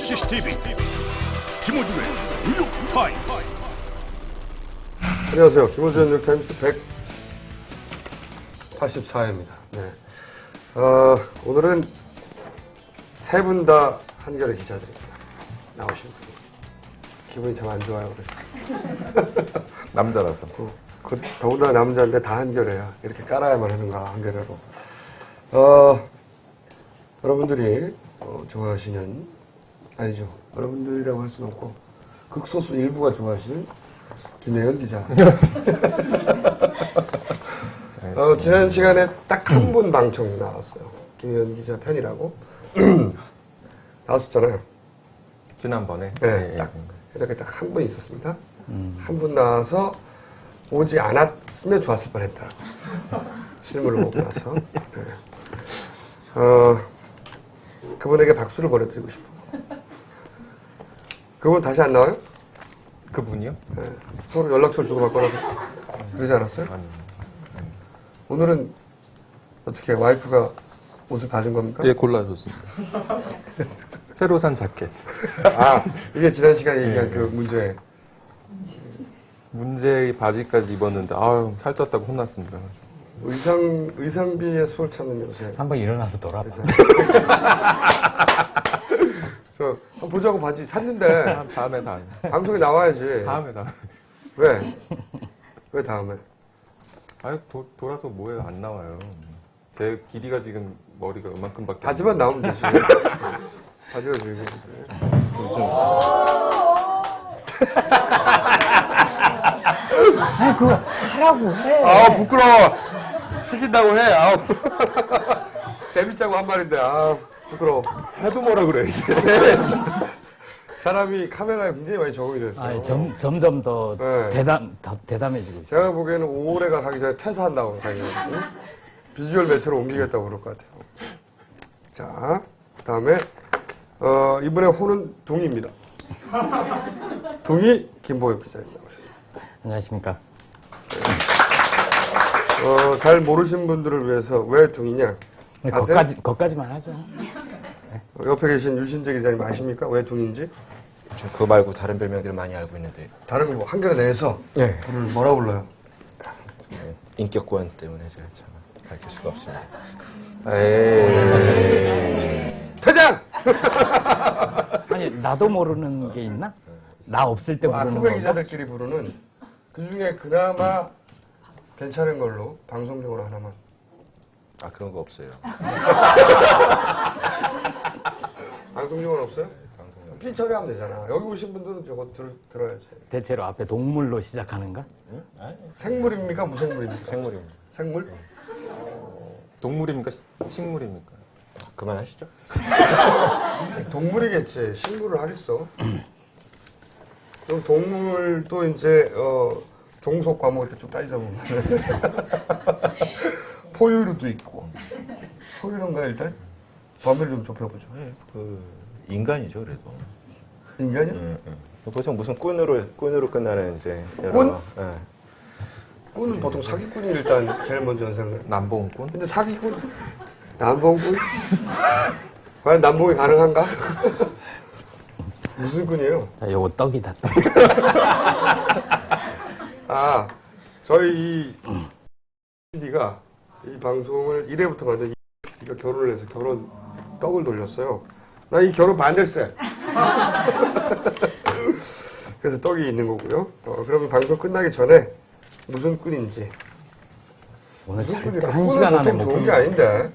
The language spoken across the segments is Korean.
CCTV 김호준의 뉴욕타임스. 안녕하세요. 김호준 뉴욕타임스 184회입니다. 네. 오늘은 세 분 다 한겨레 기자들입니다. 나오신 분이. 기분이 참 안 좋아요. 그래서. 남자라서. 더군다나 남자인데 다 한겨레야. 이렇게 깔아야만 하는가, 한겨레로. 여러분들이 좋아하시는, 아니죠. 여러분들이라고 할 수는 없고, 극소수 일부가 좋아하시는 김혜연 기자. 지난 시간에 딱 한 분 방청 나왔어요. 김혜연 기자 편이라고. 나왔었잖아요. 지난번에. 네, 딱. 이렇게 딱 한 분 있었습니다. 한 분 나와서 오지 않았으면 좋았을 뻔 했다. 실물을 보고 나서. 네. 그분에게 박수를 보내드리고 싶어. 그분 다시 안 나와요? 그분이요? 네. 서로 연락처를 주고받거나 그러지 않았어요? 아니. 오늘은 어떻게 와이프가 옷을 봐준 겁니까? 예, 골라줬습니다. 새로 산 자켓. 아, 이게 지난 시간에 얘기한 그 문제의 바지까지 입었는데, 아유, 살쪘다고 혼났습니다. 의상비에 수월 찾는 요새. 한번 일어나서 돌아봐. 저, 한번 보자고 바지 샀는데, 다음에. 방송에 나와야지. 다음에. 왜? 왜 다음에? 아유, 돌아서 뭐예요? 안 나와요. 제 길이가 지금 머리가 이만큼밖에 바지만 나오면 되지. 바지가 중요해. 아니, 그거 하라고 해. 아우, 부끄러워. 시킨다고 해. 아우. 재밌자고 한 말인데, 아우, 부끄러워. 해도 뭐라 그래, 이제. 사람이 카메라에 굉장히 많이 적응이 됐어요. 아니, 점점 더 네. 대담해지고 있어요. 제가 보기에는 올해가 가기 전에 퇴사한다고 생각해요. 비주얼 매체로 옮기겠다고 그럴 것 같아요. 자, 그 다음에, 이번에 호는 둥이입니다. 둥이 김보엽 기자입니다. 안녕하십니까. 잘 모르신 분들을 위해서 왜 둥이냐? 아세요? 거기까지만 하죠. 옆에 계신 유신재 기자님 아십니까? 왜 둥인지? 그거 말고 다른 별명들을 많이 알고 있는데 다른 거 뭐 한겨레 내에서 네. 불을 뭐라 불러요? 인격고한 때문에 제가 참 밝힐 수가 없습니다. 퇴장! 아니, 나도 모르는 게 있나? 나 없을 때 부르는 후배 건가? 기자들끼리 부르는 그 중에 그나마 괜찮은 걸로 방송용으로 하나만. 아 그런 거 없어요. 방송용은 없어요? 방송용. 삐 처리하면 되잖아. 여기 오신 분들은 저거 들어야지. 대체로 앞에 동물로 시작하는가? 생물입니까? 무생물입니까? 생물입니다. 생물? 동물입니까? 식물입니까? 그만하시죠. 동물이겠지. 식물을 하겠어. 그럼 동물도 이제 종속 과목 이렇게 쭉 따지다 보면 포유류도 있고. 포유류인가 일단? 범위를 좀 좁혀보죠. 그 인간이죠 그래도. 인간이요? 보통 무슨 꾼으로 끝나는 이제 여러, 꾼? 예. 꾼은 보통 사기꾼이 일단 제일 먼저 연상을. 남봉꾼? 근데 사기꾼? 남봉꾼? 과연 남봉이 가능한가? 무슨 꾼이에요? 자, 요거 떡이다. 떡. 아, 저희 이 PD가 이 방송을 1회부터 만든 PD가 결혼을 해서 결혼 떡을 돌렸어요. 나 이 결혼 반댈세. 그래서 떡이 있는 거고요. 그러면 방송 끝나기 전에 무슨 꾼인지. 오늘 무슨 절대 꾼일까? 한 꾼은 시간 안에 보통 못 좋은 게 푸는 아닌데.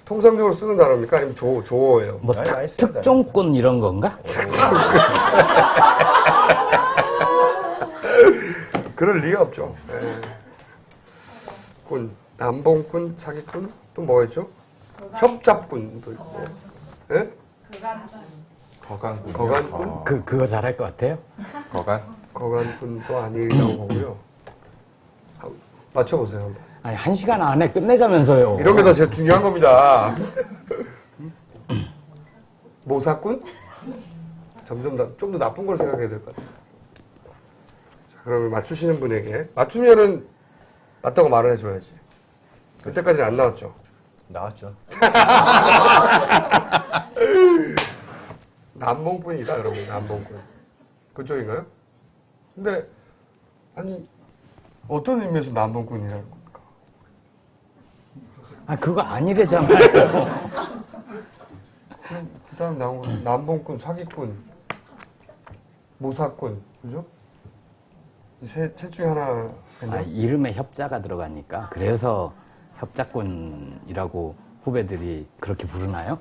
통상적으로 쓰는 단어입니까? 아니면 조어예요? 뭐 많이 쓰는다. 특종꾼 이런 건가? 그럴 리가 없죠. 예. 꾼, 남봉꾼, 사기꾼, 또 뭐가 있죠? 협잡꾼도 있고. 예? 거간꾼. 거간꾼? 그거 잘할 것 같아요? 거간? 거간꾼도 아니라고 보고요. 맞춰보세요. 한번. 아니, 한 시간 안에 끝내자면서요. 이런 게 다 제일 중요한 겁니다. 모사꾼? 점점 좀 더 나쁜 걸 생각해야 될 것 같아요. 자, 그러면 맞추시는 분에게 맞추면은 맞다고 말을 해줘야지. 그때까지는 안 나왔죠. 나왔죠. 남봉꾼이다 그러면 남봉꾼 그쪽인가요? 근데 아니 어떤 의미에서 남봉꾼이라는 겁니까? 아, 그거 아니래잖아요. 그다음 나온 남봉꾼, 사기꾼, 모사꾼, 그죠? 셋 중에 하나. 아, 이름에 협자가 들어가니까 그래서 협자꾼이라고 후배들이 그렇게 부르나요?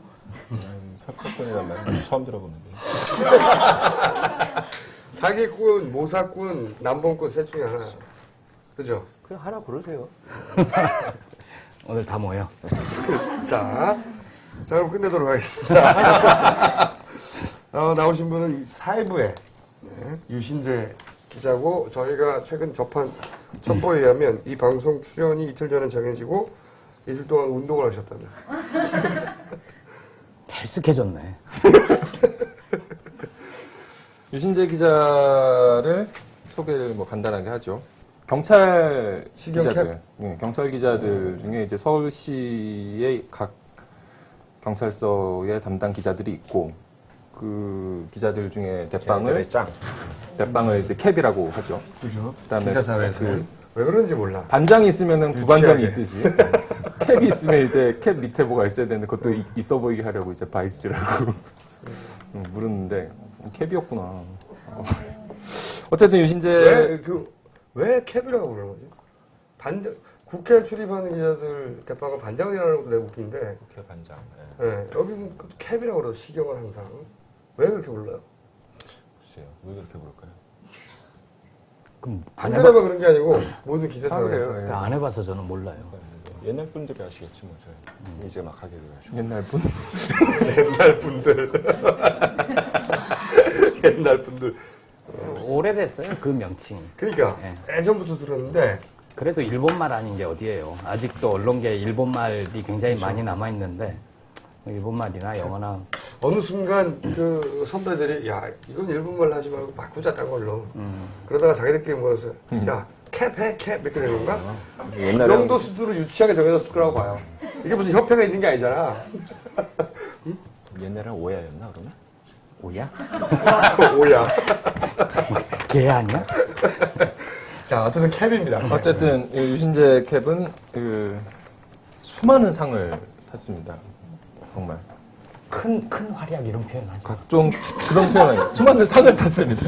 협작권이란 말은 처음 들어보는데. 사기꾼, 모사꾼, 남봉꾼 셋 중에 하나. 그죠? 그냥 하나 고르세요. 오늘 다 모여. 자, 그럼 끝내도록 하겠습니다. 나오신 분은 사회부의 유신재 기자고 저희가 최근 접한 첩보에 의하면 이 방송 출연이 이틀 전에 정해지고 이틀 동안 운동을 하셨다며. 헬스케졌네. 유신재 기자를 소개를 뭐 간단하게 하죠. 경찰 시경 기자들, 네, 경찰 기자들 중에 이제 서울시의 각 경찰서의 담당 기자들이 있고 그 기자들 중에 걔네들의 짱. 대빵을 이제 캡이라고 하죠. 그죠? 그다음에 기자사회에서. 왜 그런지 몰라. 반장이 있으면은 부반장이 유치하게. 있듯이 캡이 있으면 이제 캡 밑에 뭐가 있어야 되는데 그것도 있어 보이게 하려고 이제 바이스라고 물었는데 캡이었구나. 어쨌든 유신재 왜 캡이라고 그러는 거지? 국회 출입하는 기자들 대파가 반장이라는 것도 내가 웃긴데, 국회 반장. 네, 여기는 캡이라고 그러죠. 시경을 항상. 왜 그렇게 불러요? 글쎄요. 왜 그렇게 부를까요? 그럼 한겨레만 그런 게 아니고 모든 기자사회에서. 그래요. 안 해봐서 저는 몰라요. 옛날 분들이 아시겠지 뭐. 저희. 이제 막 하게 돼가지고. 옛날 분 옛날 분들. 옛날 분들. 오래됐어요, 그 명칭이. 그러니까 네. 예전부터 들었는데 그래도 일본말 아닌 게 어디예요. 아직도 언론계에 일본말이 굉장히 많이 남아있는데 일본말이나 영어나 어느 순간 그 선배들이 야 이건 일본말 하지 말고 바꾸자 딴 걸로. 그러다가 자기들끼리 모여서 야 캡해 캡 이렇게 되는 건가? 이 옛날에 정도 수준으로 유치하게 정해졌을 거라고 봐요. 이게 무슨 협회가 있는 게 아니잖아. 옛날에는 오야였나 그러면? 오야? 오야. 개 아니야? 자 어쨌든 캡입니다. 어쨌든 이 유신재 캡은 그 수많은 상을 탔습니다. 정말 큰 활약 이런 표현 하지. 각종 그런 표현 아니에요. 수많은 상을 탔습니다.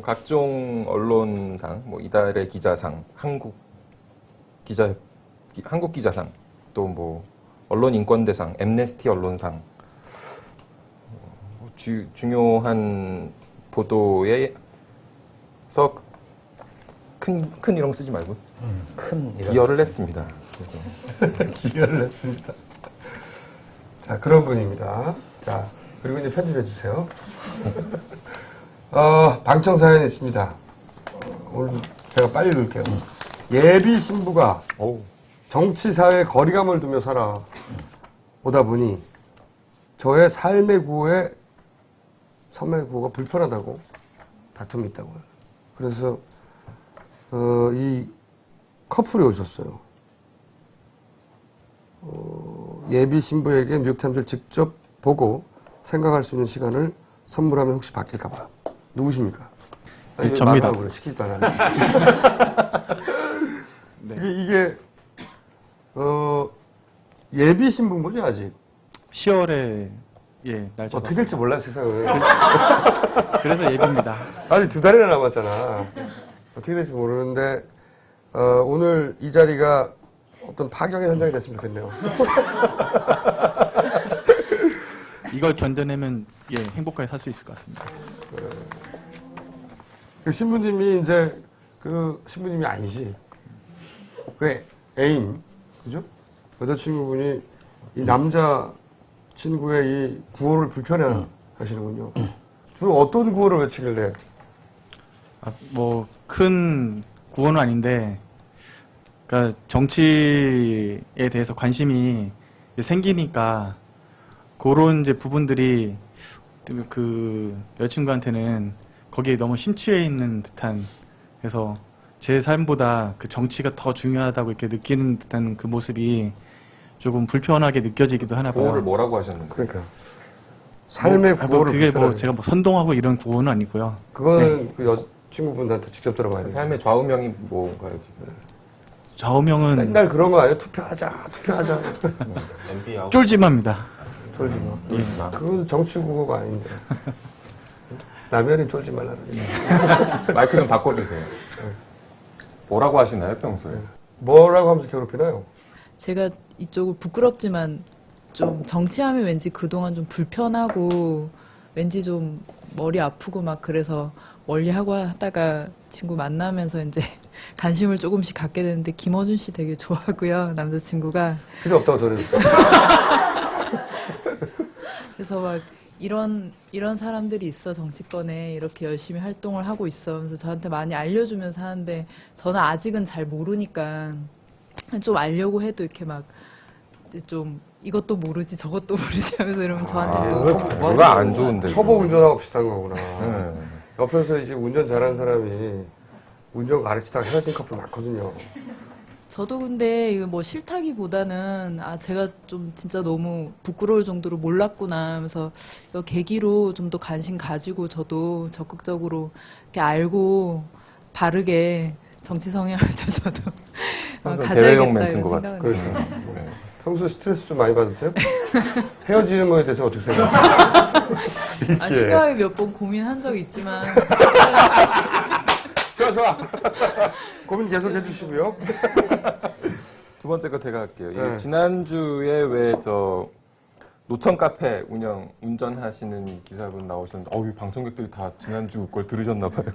각종 언론상, 뭐 이달의 기자상, 한국 기자상, 또 뭐 언론 인권대상, 엠네스티 언론상, 중요한 보도에서 큰 이런 거 쓰지 말고 큰 이런. 기여를 했습니다. 그래서 기여를 했습니다. 자 그런 분입니다. 자 그리고 이제 편집해 주세요. 방청 사연이 있습니다. 오늘 제가 빨리 읽을게요. 예비 신부가 정치 사회 거리감을 두며 살아오다 보니 저의 삶의 구호가 불편하다고 다툼이 있다고요. 그래서 이 커플이 오셨어요. 예비 신부에게 뉴욕타임즈를 직접 보고 생각할 수 있는 시간을 선물하면 혹시 바뀔까봐. 누구십니까? 네, 접니다. 그래, 시키지도 않았네. 이게 예비 신부인 거죠, 아직? 10월에 날짜 어떻게 될지 몰라요, 세상은. 그래서 예비입니다. 아직 2달이나 남았잖아. 어떻게 될지 모르는데, 오늘 이 자리가 어떤 파경의 현장이 됐으면 좋겠네요. 이걸 견뎌내면 행복하게 살 수 있을 것 같습니다. 그 신부님이 이제, 신부님이 아니지. 그 애인, 그죠? 여자친구분이 이 남자 친구의 이 구호를 불편해 하시는군요. 주로 어떤 구호를 외치길래? 큰 구호는 아닌데, 그러니까 정치에 대해서 관심이 생기니까 그런 이제 부분들이 그 여자친구한테는 거기에 너무 심취해 있는 듯한, 그래서 제 삶보다 그 정치가 더 중요하다고 이렇게 느끼는 듯한 그 모습이 조금 불편하게 느껴지기도 하나 봐요. 구호를 뭐라고 하셨는데? 그러니까. 삶의 뭐 구호를 그게 뭐 불편하게. 제가 뭐 선동하고 이런 구호는 아니고요. 그거는 그 여자친구분한테 직접 들어봐야 돼요. 삶의 좌우명이 뭔가요, 지금? 좌우명은 맨날 그런 거 아니에요? 투표하자. MB 아웃. 쫄지마입니다. 쫄지 마. 그건 정치 구호가 아닌데. 라면이 쫄지 말라는 게. 마이크 좀 바꿔주세요. 뭐라고 하시나요, 평소에? 뭐라고 하면서 괴롭히나요? 제가 이쪽을 부끄럽지만 좀 정치하면 왠지 그동안 좀 불편하고 왠지 좀 머리 아프고 막 그래서 멀리하고 하다가 친구 만나면서 이제 관심을 조금씩 갖게 되는데 김어준 씨 되게 좋아하고요, 남자친구가. 필요 없다고 전해줬어요. 그래서 막 이런 사람들이 있어, 정치권에 이렇게 열심히 활동을 하고 있어 하면서 저한테 많이 알려주면서 하는데 저는 아직은 잘 모르니까 좀 알려고 해도 이렇게 막 좀 이것도 모르지 저것도 모르지 하면서 이러면 저한테 또 그거 안 좋은데. 초보 운전하고 비슷한 거구나. 네. 옆에서 이제 운전 잘하는 사람이 운전 가르치다가 헤어진 커플 많거든요. 저도 근데 이거 뭐 싫다기보다는 제가 좀 진짜 너무 부끄러울 정도로 몰랐구나 하면서 이 계기로 좀 더 관심 가지고 저도 적극적으로 이렇게 알고 바르게 정치 성향을 저도 대외용 가져야겠다 멘트인 이런 것 생각은 같아요. 들어요. 평소에 스트레스 좀 많이 받으세요? 헤어지는 거에 대해서 어떻게 생각하세요? 심하게 몇 번 고민한 적이 있지만 좋아. 고민 계속 해주시고요. 두 번째 거 제가 할게요. 네. 지난주에 왜 저 노천 카페 운전하시는 기사분 나오셨는데, 이 방청객들이 다 지난주 걸 들으셨나 봐요.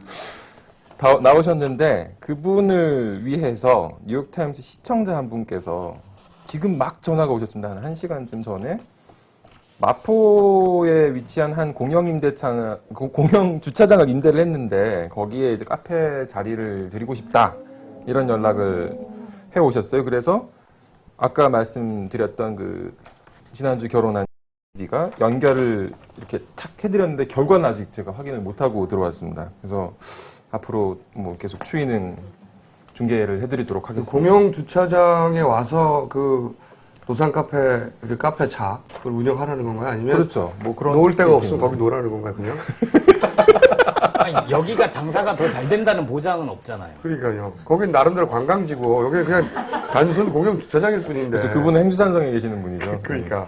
다 나오셨는데, 그분을 위해서 뉴욕타임스 시청자 한 분께서 지금 막 전화가 오셨습니다. 한 1시간쯤 전에. 마포에 위치한 한 공영 주차장을 임대를 했는데, 거기에 이제 카페 자리를 드리고 싶다. 이런 연락을 해 오셨어요. 그래서 아까 말씀드렸던 그 지난주 결혼한 가 연결을 이렇게 탁 해드렸는데 결과는 아직 제가 확인을 못하고 들어왔습니다. 그래서 앞으로 뭐 계속 추이는 중계를 해드리도록 하겠습니다. 공영 주차장에 와서 그 노상 카페, 그 카페 차 그걸 운영하라는 건가요? 아니면 그렇죠. 뭐 그런 놓을 데가 느낌이에요. 없으면 거기 놓으라는 건가요, 그냥? 아니, 여기가 장사가 더 잘 된다는 보장은 없잖아요. 그러니까요. 거긴 나름대로 관광지고 여기는 그냥 단순 공영 주차장일 뿐인데. 그렇죠. 그분은 행주산성에 계시는 분이죠. 그러니까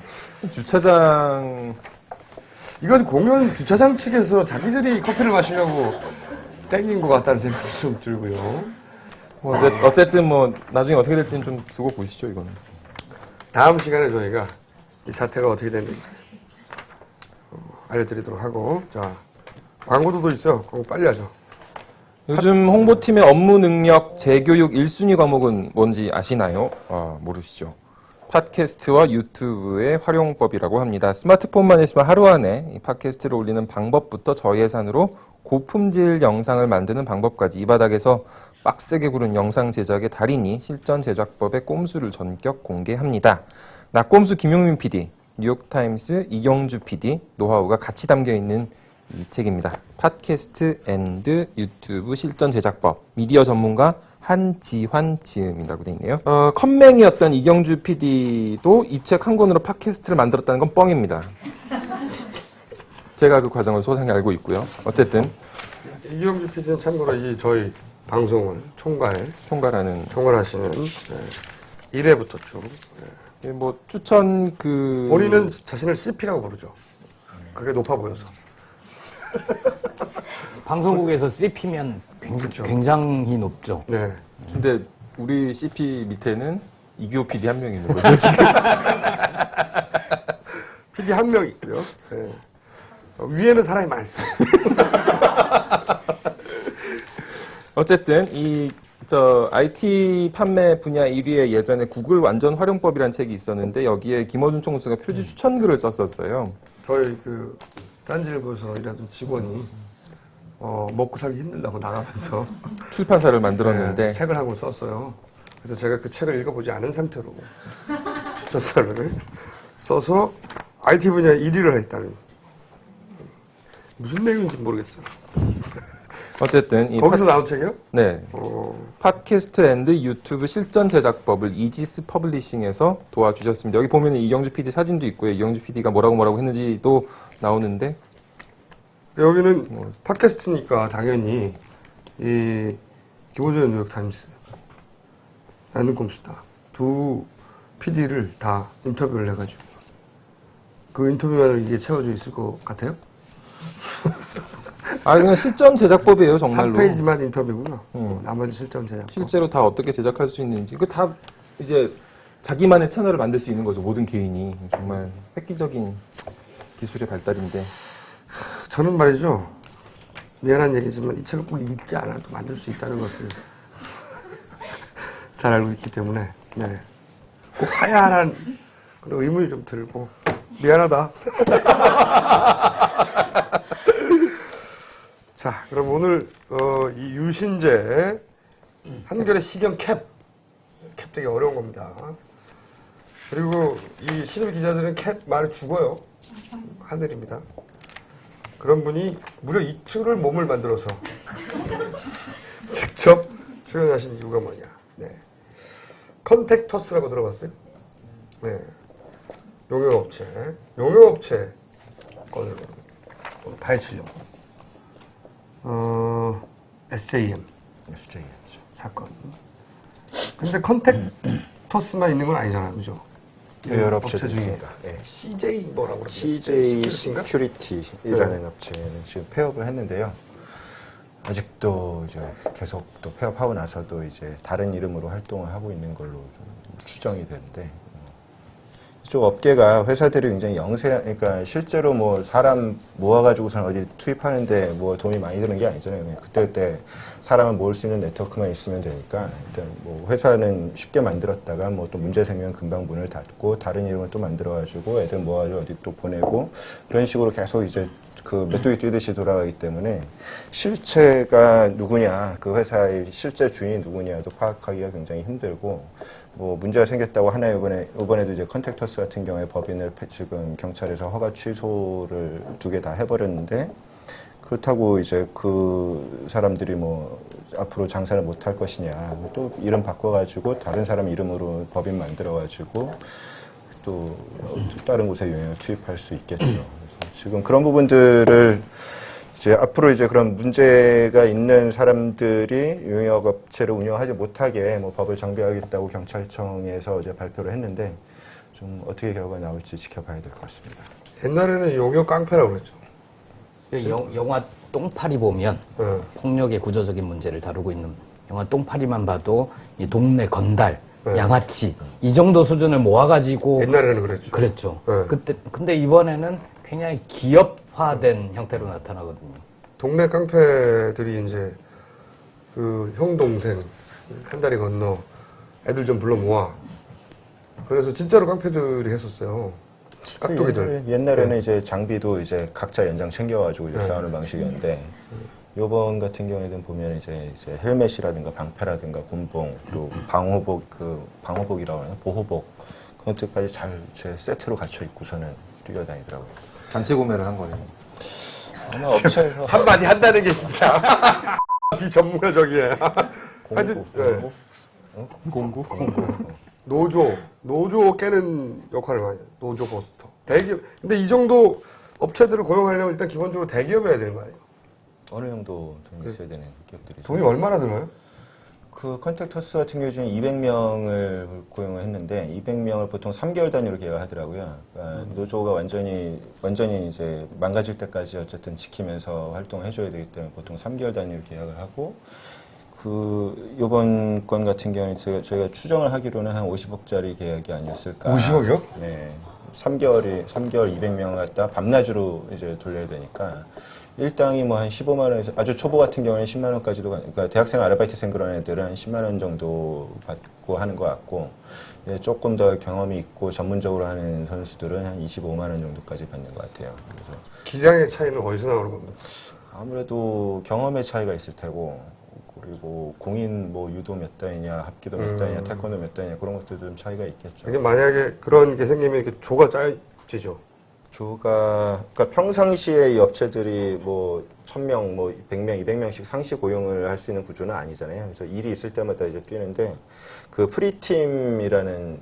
주차장 이건 공연 주차장 측에서 자기들이 커피를 마시려고 땡긴 것 같다는 생각도 좀 들고요. 어쨌든 뭐 나중에 어떻게 될지는 좀 두고 보시죠, 이거는. 다음 시간에 저희가 이 사태가 어떻게 됐는지 알려드리도록 하고, 자, 광고도 있어요. 광고 빨리 하죠. 요즘 홍보팀의 업무 능력 재교육 1순위 과목은 뭔지 아시나요? 모르시죠. 팟캐스트와 유튜브의 활용법이라고 합니다. 스마트폰만 있으면 하루 안에 이 팟캐스트를 올리는 방법부터 저예산으로 고품질 영상을 만드는 방법까지 이 바닥에서 빡세게 구른 영상 제작의 달인이 실전 제작법의 꼼수를 전격 공개합니다. 낙꼼수 김용민 PD, 뉴욕타임스 이경주 PD 노하우가 같이 담겨 있는 이 책입니다. 팟캐스트 앤드 유튜브 실전 제작법, 미디어 전문가 한지환 지음이라고 돼 있네요. 컴맹이었던 이경주 PD도 이 책 한 권으로 팟캐스트를 만들었다는 건 뻥입니다. 제가 그 과정을 소상히 알고 있고요. 어쨌든 이경주 PD는 참고로 이 저희 방송을 총괄하시는 1회부터 쭉. 뭐 추천 본인은 자신을 CP라고 부르죠. 그게 높아 보여서. 방송국에서 CP면 굉장히 높죠. 네. 근데 우리 CP 밑에는 이규호 PD 한 명 있는 거죠, 지금. PD 한 명 있고요. 네. 위에는 사람이 많습니다. 어쨌든 IT 판매 분야 1위에 예전에 구글 완전 활용법이라는 책이 있었는데 여기에 김어준 총수가 표지 추천글을 썼었어요. 저희 그 딴지일보에서 일하던 직원이 먹고 살기 힘들다고 나가면서 출판사를 만들었는데 책을 한 권 썼어요. 그래서 제가 그 책을 읽어보지 않은 상태로 추천사를 써서 IT 분야 1위를 했다는, 무슨 내용인지 모르겠어요. 어쨌든 이 거기서 나온 책이요? 네. 팟캐스트 앤드 유튜브 실전 제작법을 이지스 퍼블리싱에서 도와주셨습니다. 여기 보면 이경주 PD 사진도 있고요. 이경주 PD가 뭐라고 했는지도 나오는데 여기는 팟캐스트니까 당연히 이 김호준 뉴욕타임스, 나는 꼼수다 두 PD를 다 인터뷰를 해가지고 그 인터뷰만으로 이게 채워져 있을 것 같아요? 그냥 실전 제작법이에요, 정말로. 한 페이지만 인터뷰구나. 나머지 실전 제작. 실제로 다 어떻게 제작할 수 있는지. 그 다 이제 자기만의 채널을 만들 수 있는 거죠, 모든 개인이. 정말 획기적인 기술의 발달인데. 저는 말이죠. 미안한 얘기지만 이 책을 꼭 읽지 않아도 만들 수 있다는 것을 잘 알고 있기 때문에 네. 꼭 사야 하는 그런 의문이 좀 들고 미안하다. 자, 그럼 오늘 이 유신재 한겨레 시경 캡 되게 어려운 겁니다. 그리고 이 신입 기자들은 캡 말을 죽어요. 하늘입니다. 그런 분이 무려 이틀을 몸을 만들어서 직접 출연하신 이유가 뭐냐. 네. 컨택터스라고 들어봤어요? 네. 용역업체 건을 파헤치려고. SJM 사건. 근데 컨택터스만 있는 건 아니잖아요, 그죠? 여러 업체도 있습니다. 예. CJ 뭐라고 그러죠? CJ 시큐리티인가? 시큐리티라는 업체는 지금 폐업을 했는데요. 아직도 이제 계속 또 폐업하고 나서도 이제 다른 이름으로 활동을 하고 있는 걸로 좀 추정이 되는데, 이쪽 업계가 회사들이 굉장히 그러니까 실제로 뭐 사람 모아가지고선 어디 투입하는데 뭐 돈이 많이 드는 게 아니잖아요. 그냥 그때 사람을 모을 수 있는 네트워크만 있으면 되니까 일단 뭐 회사는 쉽게 만들었다가 뭐 또 문제 생기면 금방 문을 닫고 다른 이름을 또 만들어가지고 애들 모아가지고 어디 또 보내고 그런 식으로 계속 이제 그 메뚜기 뛰듯이 돌아가기 때문에 실체가 누구냐, 그 회사의 실제 주인이 누구냐도 파악하기가 굉장히 힘들고, 뭐 문제가 생겼다고 하나 이번에도 이제 컨택터스 같은 경우에 법인을 지금 경찰에서 허가 취소를 2개 다 해버렸는데, 그렇다고 이제 그 사람들이 뭐 앞으로 장사를 못 할 것이냐, 또 이름 바꿔가지고 다른 사람 이름으로 법인 만들어가지고 또 다른 곳에 영향을 투입할 수 있겠죠. 그래서 지금 그런 부분들을 이제 앞으로 이제 그런 문제가 있는 사람들이 용역업체를 운영하지 못하게 뭐 법을 정비하겠다고 경찰청에서 이제 발표를 했는데, 좀 어떻게 결과가 나올지 지켜봐야 될 것 같습니다. 옛날에는 용역 깡패라고 그랬죠. 영화 똥파리 보면 폭력의 구조적인 문제를 다루고 있는 영화 똥파리만 봐도 이 동네 건달, 양아치 이 정도 수준을 모아가지고 옛날에는 그랬죠. 그랬죠. 네. 근데 이번에는 굉장히 기업화된 형태로 나타나거든요. 동네 깡패들이 이제 그 형 동생 한 다리 건너 애들 좀 불러 모아. 그래서 진짜로 깡패들이 했었어요. 깍두기들. 옛날에는 이제 장비도 이제 각자 연장 챙겨가지고 이제 싸우는 방식이었는데, 요번 같은 경우에는 보면 이제 헬멧이라든가 방패라든가 곤봉, 그리고 방호복이라고 하나, 보호복, 그런 것들까지 잘 제 세트로 갖춰 입고서는 뛰어다니더라고요. 단체 구매를 한 거네요. 아마 업체에서 한마디 한다는 게 진짜 비전문가적이에요. 하여튼, 공구? 노조 깨는 역할을 많이 해요. 노조 버스터. 대기업. 근데 이 정도 업체들을 고용하려면 일단 기본적으로 대기업이어야 되는 거 아니에요? 어느 정도 돈이 있어야 되는 기업들이죠. 돈이 얼마나 들어요? 그 컨택터스 같은 경우 중에 200명을 고용을 했는데 200명을 보통 3개월 단위로 계약을 하더라고요. 그러니까 노조가 완전히 이제 망가질 때까지 어쨌든 지키면서 활동을 해줘야 되기 때문에 보통 3개월 단위로 계약을 하고, 그 요번 건 같은 경우는 저희가 추정을 하기로는 한 50억짜리 계약이 아니었을까. 50억이요? 네. 3개월 200명 갖다 밤낮으로 이제 돌려야 되니까 일당이 뭐 한 15만 원에서, 아주 초보 같은 경우는 10만 원까지도, 그러니까 대학생 아르바이트생 그런 애들은 한 10만 원 정도 받고 하는 것 같고, 조금 더 경험이 있고 전문적으로 하는 선수들은 한 25만 원 정도까지 받는 것 같아요. 그래서 기량의 차이는 어디서 나오는 겁니까? 아무래도 경험의 차이가 있을 테고, 그리고 공인 뭐 유도 몇 단이냐, 합기도 몇 단이냐, 태권도 몇 단이냐, 그런 것들도 좀 차이가 있겠죠. 이게 만약에 그런 게 생기면 이렇게 조가 짜지죠. 그러니까 평상시에 이 업체들이 뭐 1000명, 뭐 100명, 200명씩 상시 고용을 할 수 있는 구조는 아니잖아요. 그래서 일이 있을 때마다 이제 뛰는데 그 프리팀이라는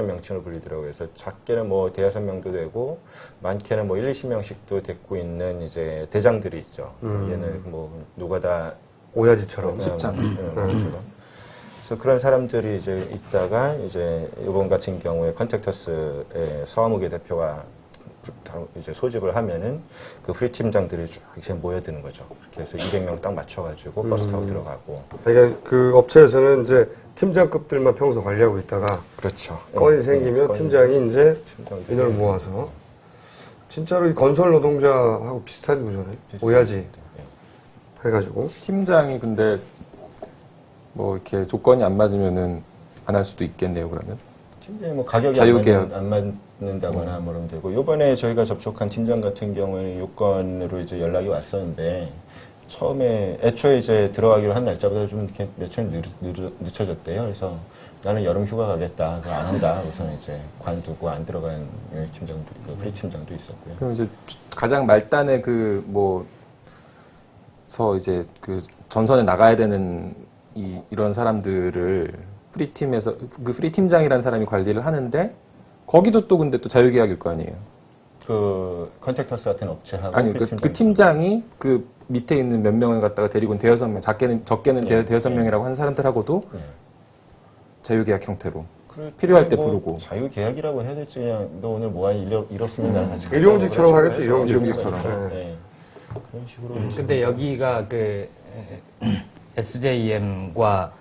명칭을 불리더라고요. 그래서 작게는 뭐 대여섯 명도 되고 많게는 뭐 20명씩도 데리고 있는 이제 대장들이 있죠. 얘는 뭐 노가다 오야지처럼. 십장. 그래서 그런 사람들이 이제 있다가 이제 이번 같은 경우에 컨택터스의 서아무개 대표가 이제 소집을 하면은 그 프리 팀장들이 쭉 이제 모여드는 거죠. 그렇게 해서 200명 딱 맞춰가지고 버스 타고 들어가고. 그러니까 그 업체에서는 이제 팀장급들만 평소 관리하고 있다가 그렇죠. 건이 생기면 팀장이 이제 인원을 모아서 진짜로 이 건설 노동자하고 비슷한 구조네. 오야지 해가지고. 팀장이 근데 뭐 이렇게 조건이 안 맞으면은 안 할 수도 있겠네요, 그러면. 팀장이 뭐 가격이 자유계약. 안 맞는다거나 뭐 그러면 되고, 요번에 저희가 접촉한 팀장 같은 경우에는 요건으로 이제 연락이 왔었는데, 애초에 이제 들어가기로 한 날짜보다 좀 이렇게 며칠 늦춰졌대요. 그래서 나는 여름 휴가 가겠다. 그거 안 한다. 우선 이제 관두고 안 들어간 팀장도 있고, 프리 팀장도 있었고요. 그럼 이제 가장 말단에 이제 그 전선에 나가야 되는 이런 사람들을 프리팀에서 그 프리팀장이라는 사람이 관리를 하는데 거기도 또 근데 또 자유계약일 거 아니에요. 그 컨택터스 같은 업체하고 아니 그 팀장이 그 밑에 있는 몇 명을 갖다가 데리고 대여섯 명, 적게는 대여섯 명이라고 하는 사람들하고도 자유계약 형태로 필요할 때 뭐 부르고. 자유계약이라고 해야 될지 그냥 너 오늘 뭐하니 이렇으면 나는 같이 일용직처럼 하겠죠. 일용직처럼. 네. 그런 식으로. 근데 여기가 그 SJM과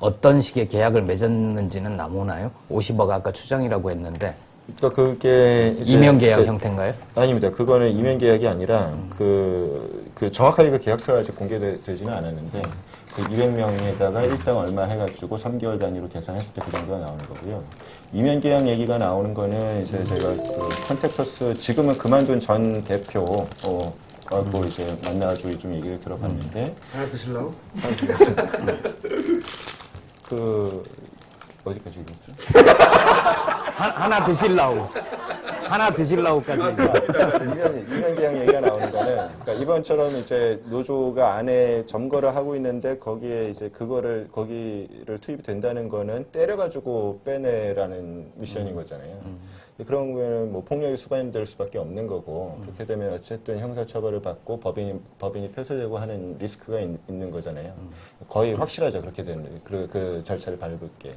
어떤 식의 계약을 맺었는지는 나오나요? 50억 아까 추정이라고 했는데 그러니까 그게 이제 이면 계약 형태인가요? 아닙니다. 그거는 이면 계약이 아니라 그 정확하게 그 계약서가 아직 공개되지는 않았는데 그 200명에다가 일당 얼마 해가지고 3개월 단위로 계산했을 때 그 정도가 나오는 거고요. 이면 계약 얘기가 나오는 거는 이제 제가 그 컨택터스 지금은 그만둔 전 대표 하고 이제 만나가지고 좀 얘기를 들어봤는데 하나 드실라고? 그 어디까지 얘기했죠? 하나 드실라고까지. 이면 계약 얘기가 나오는 거는 그러니까 이번처럼 이제 노조가 안에 점거를 하고 있는데 거기에 이제 거기를 투입이 된다는 거는 때려가지고 빼내라는 미션인 거잖아요. 그런 거는 뭐 폭력이 수반될 수밖에 없는 거고 그렇게 되면 어쨌든 형사처벌을 받고 법인이 폐쇄되고 하는 리스크가 있는 거잖아요. 거의 확실하죠. 그렇게 되는 그 절차를 밟을 게.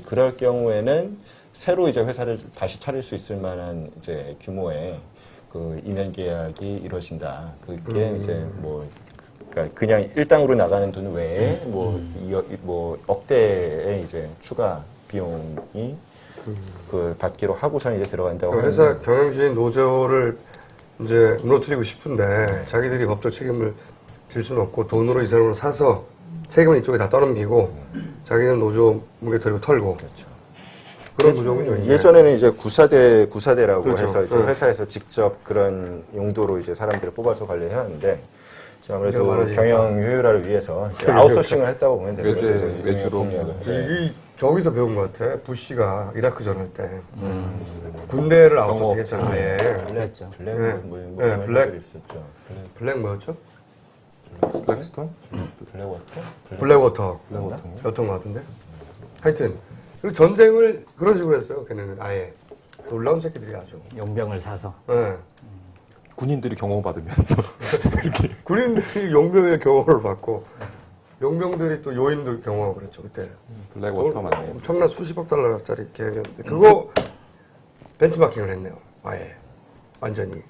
그럴 경우에는 새로 이제 회사를 다시 차릴 수 있을 만한 이제 규모의 그 이면 계약이 이루어진다. 그게 이제 뭐 그러니까 그냥 일당으로 나가는 돈 외에 뭐 억대의 이제 추가 비용이 그 받기로 하고서 이제 들어간다고. 회사 경영진 노조를 이제 무너뜨리고 싶은데 자기들이 법적 책임을 질 수는 없고 돈으로 이 사람을 사서 책임을 이쪽에 다 떠넘기고 자기는 노조 무게 들고 털고. 그렇죠. 그런 구조군요. 이게. 예전에는 이제 구사대라고 그렇죠. 해서 이제 회사에서 직접 그런 용도로 이제 사람들을 뽑아서 관리해왔는데 아무래도 경영 효율화를 위해서 아웃소싱을 했다고 보면 되는 거죠. 외주로. 이게 저기서 배운 것 같아. 부시가 이라크 전 할 때 군대를 아웃소싱했잖아요. 아예. 그랬죠. 블랙 블랙 있었죠. 블랙 뭐였죠? 블랙스톤? 블랙워터. 였던 것 같은데. 하여튼 그리고 전쟁을 그런 식으로 했어요. 걔네는 아예 놀라운 새끼들이 아주. 용병을 사서. 네. 군인들이 경호받으면서 이렇게. 군인들이 용병의 경호를 받고 용병들이 또 요인도 경호하고 그랬죠 그때. 블랙워터 맞네요. 엄청난 수십억 달러짜리 계획이었는데 그거 벤치마킹을 했네요. 아예 완전히.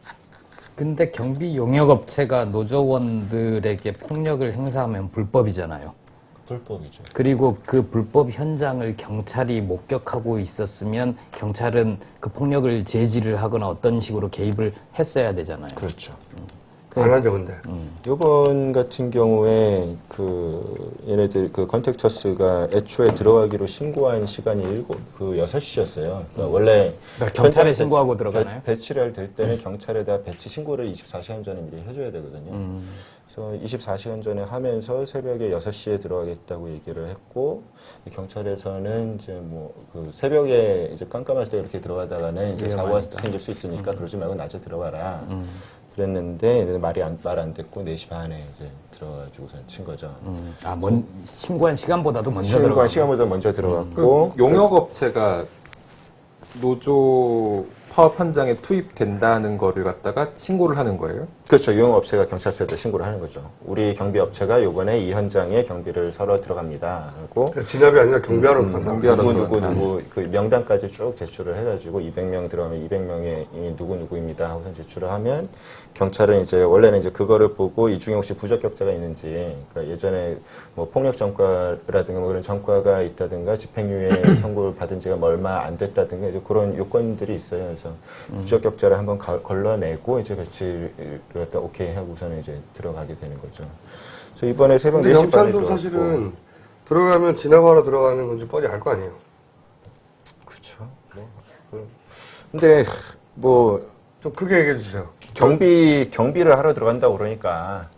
근데 경비 용역업체가 노조원들에게 폭력을 행사하면 불법이잖아요. 불법이죠. 그리고 그 불법 현장을 경찰이 목격하고 있었으면 경찰은 그 폭력을 제지를 하거나 어떤 식으로 개입을 했어야 되잖아요. 그렇죠. 안 한 적인데. 요번 같은 경우에 얘네들 컨택터스가 애초에 들어가기로 신고한 시간이 6시였어요. 그러니까 원래 경찰에 현장 신고하고 들어가나요? 배치를 될 때는 경찰에다 배치 신고를 24시간 전에 미리 해줘야 되거든요. 그래서 24시간 전에 하면서 새벽에 6시에 들어가겠다고 얘기를 했고, 경찰에서는 이제 새벽에 이제 깜깜할 때 이렇게 들어가다가는 이제 사고가 생길 수 있으니까 그러지 말고 낮에 들어가라. 그랬는데 말 안 듣고 4시 반에 이제 들어가지고선 친 거죠. 신고한 시간보다도 먼저 신고한 들어가. 시간보다 먼저 들어갔고 용역업체가 노조 파업 현장에 투입된다는 거를 갖다가 신고를 하는 거예요? 그렇죠. 용역업체가 경찰서에다 신고를 하는 거죠. 우리 경비업체가 요번에 이 현장에 경비를 서러 들어갑니다. 하고 진압이 아니라 경비하러 간다. 누구 그 명단까지 쭉 제출을 해가지고 200명 들어가면 200명의 누구입니다 하고 제출을 하면 경찰은 이제 원래는 이제 그거를 보고 이 중에 혹시 부적격자가 있는지, 그러니까 예전에 폭력 전과라든가 그런 전과가 있다든가 집행유예 선고를 받은 지가 얼마 안 됐다든가 이제 그런 요건들이 있어요. 그래서 부적격자를 한번 걸러내고 이제 배치를 갖다 오케이 하고서는 이제 들어가게 되는 거죠. 그래서 이번에 새벽 4시 반에 경찰도 사실은 들어가면 진압하러 들어가는 건지 뻔히 알 거 아니에요. 그렇죠. 근데 좀 크게 얘기해 주세요. 경비를 하러 들어간다고 그러니까.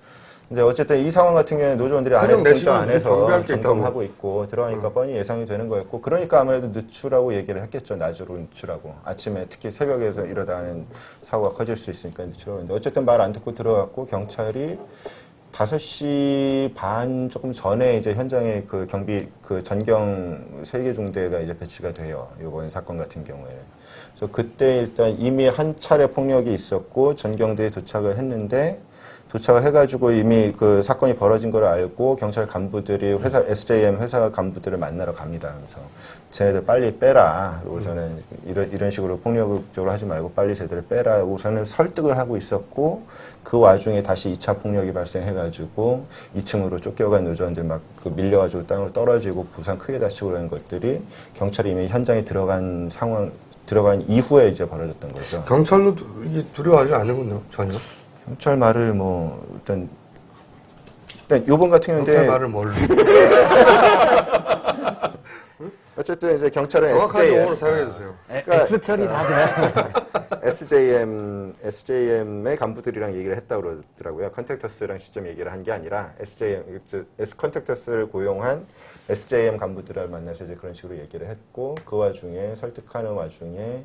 근데 어쨌든 이 상황 같은 경우에 노조원들이 안에서 공장 안에서 점검하고 있고 들어가니까 뻔히 예상이 되는 거였고, 그러니까 아무래도 늦추라고 얘기를 했겠죠. 낮으로 늦추라고. 아침에 특히 새벽에서 이러다가는 사고가 커질 수 있으니까 늦추라고 했는데 어쨌든 말 안 듣고 들어갔고, 경찰이 5시 반 조금 전에 이제 현장에 경비 전경 3개 중대가 이제 배치가 돼요. 이번 사건 같은 경우에. 그래서 그때 일단 이미 한 차례 폭력이 있었고 전경대에 도착을 했는데, 도착을 해가지고 이미 그 사건이 벌어진 걸 알고 경찰 간부들이 SJM 회사 간부들을 만나러 갑니다. 그래서 쟤네들 빨리 빼라. 우선은 이런 식으로 폭력적으로 하지 말고 빨리 쟤들을 빼라. 우선은 설득을 하고 있었고, 그 와중에 다시 2차 폭력이 발생해가지고 2층으로 쫓겨간 노조원들 밀려가지고 땅으로 떨어지고 부상 크게 다치고 그런 것들이 경찰이 이미 현장에 들어간 이후에 이제 벌어졌던 거죠. 경찰도 이게 두려워하지 않는군요, 전혀. 경찰 말을 일단 요번 같은 경우인데 경찰 말을 뭘로? 어쨌든 이제 경찰은 정확하게 SJM, 용어를 사용해 주세요. 그러니까 X 처리 다 돼. SJM의 간부들이랑 얘기를 했다고 그러더라고요. 컨택터스랑 직접 얘기를 한 게 아니라 컨택터스를 고용한 SJM 간부들을 만나서 이제 그런 식으로 얘기를 했고, 그 와중에 설득하는 와중에